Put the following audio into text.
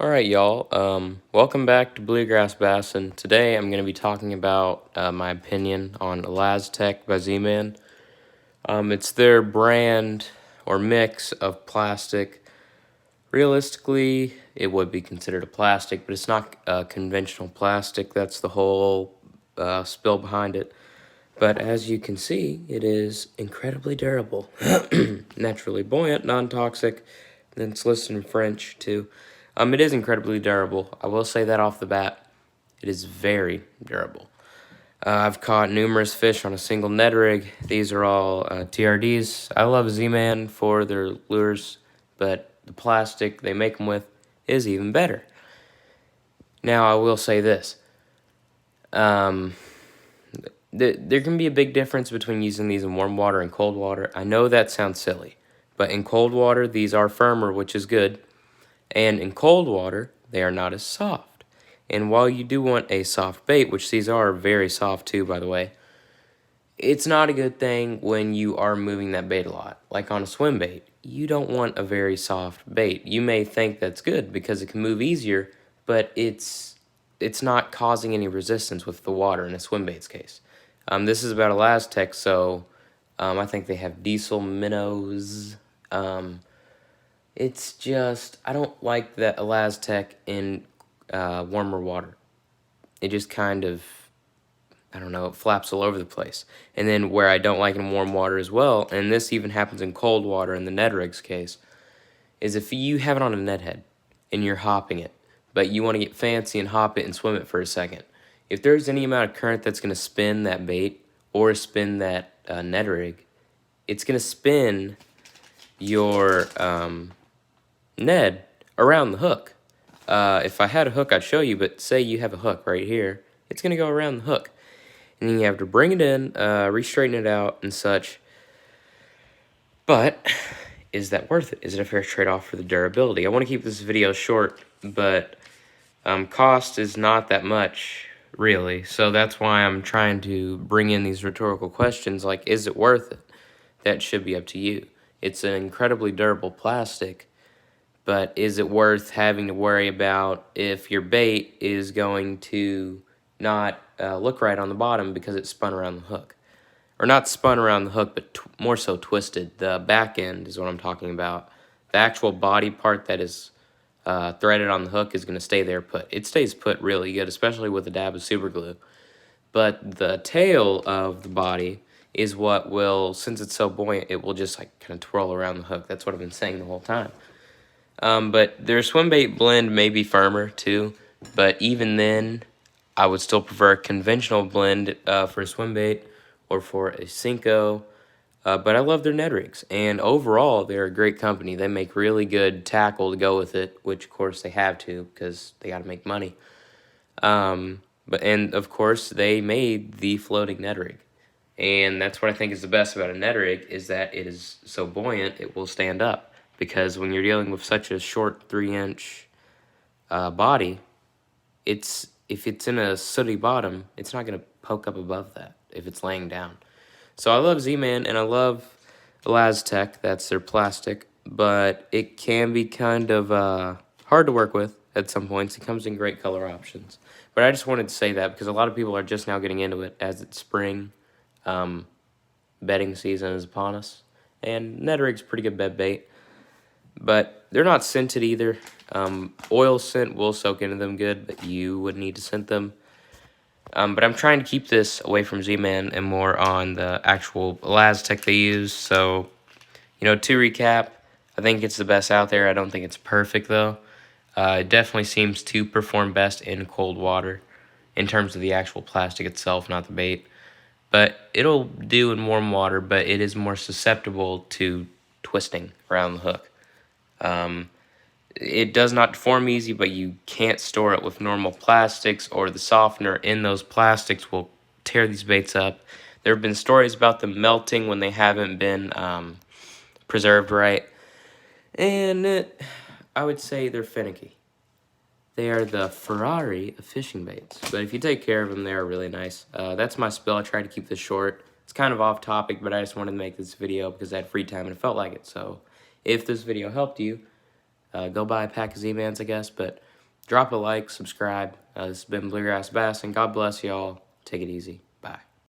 Alright, y'all. Welcome back to Bluegrass Bass, and today I'm going to be talking about my opinion on ElaZtech by Z-Man. It's their brand or mix of plastic. Realistically, it would be considered a plastic, but it's not conventional plastic. That's the whole spill behind it. But as you can see, it is incredibly durable, naturally buoyant, non-toxic, and it's listed in French too. It is incredibly durable. I will say that off the bat. It is very durable. I've caught numerous fish on a single Ned rig. These are all TRDs. I love Z-Man for their lures, but the plastic they make them with is even better. Now, I will say this. There can be a big difference between using these in warm water and cold water. I know that sounds silly, but in cold water, these are firmer, which is good. And in cold water, they are not as soft. And while you do want a soft bait, which these are very soft too, by the way, it's not a good thing when you are moving that bait a lot. Like on a swim bait, you don't want a very soft bait. You may think that's good because it can move easier, but it's not causing any resistance with the water in a swim bait's case. This is about ElaZtech, so I think they have diesel minnows. It's just, I don't like that ElaZtech in warmer water. It just kind of, I don't know, it flaps all over the place. And then where I don't like in warm water as well, and this even happens in cold water in the Ned rig's case, is if you have it on a Ned head and you're hopping it, but you want to get fancy and hop it and swim it for a second. If there's any amount of current that's going to spin that bait or spin that Ned rig, it's going to spin your Ned around the hook. If I had a hook, I'd show you, but say you have a hook right here, it's going to go around the hook. And then you have to bring it in, re-straighten it out and such. But is that worth it? Is it a fair trade-off for the durability? I want to keep this video short, but cost is not that much, really. So that's why I'm trying to bring in these rhetorical questions like, is it worth it? That should be up to you. It's an incredibly durable plastic, but is it worth having to worry about if your bait is going to not look right on the bottom because it's spun around the hook? Or not spun around the hook, but more so twisted. The back end is what I'm talking about. The actual body part that is threaded on the hook is going to stay there put. It stays put really good, especially with a dab of super glue. But the tail of the body is what will, since it's so buoyant, it will just like kind of twirl around the hook. That's what I've been saying the whole time. But their swim bait blend may be firmer too, but even then, I would still prefer a conventional blend for a swim bait or for a Cinco. But I love their Ned rigs, and overall, they're a great company. They make really good tackle to go with it, which of course they have to because they got to make money. And of course, they made the floating Ned rig. And that's what I think is the best about a Ned rig, is that it is so buoyant, it will stand up. Because when you're dealing with such a short 3-inch body, if it's in a sooty bottom, it's not going to poke up above that if it's laying down. So I love Z-Man, and I love ElaZtech, that's their plastic, but it can be kind of hard to work with at some points. It comes in great color options. But I just wanted to say that because a lot of people are just now getting into it as it's spring. Bedding season is upon us, and Ned rig's pretty good bed bait. But they're not scented either. Oil scent will soak into them good, but you would need to scent them. But I'm trying to keep this away from Z-Man and more on the actual ElaZtech they use. So, to recap, I think it's the best out there. I don't think it's perfect, though. It definitely seems to perform best in cold water in terms of the actual plastic itself, not the bait. But it'll do in warm water, but it is more susceptible to twisting around the hook. It does not form easy, but you can't store it with normal plastics, or the softener in those plastics will tear these baits up. There have been stories about them melting when they haven't been preserved right. And I would say they're finicky. They are the Ferrari of fishing baits. But if you take care of them, they are really nice. That's my spill. I tried to keep this short. It's kind of off topic, but I just wanted to make this video because I had free time and it felt like it. So if this video helped you, go buy a pack of Z-Bands, I guess. But drop a like, subscribe. This has been Bluegrass Bass, and God bless y'all. Take it easy.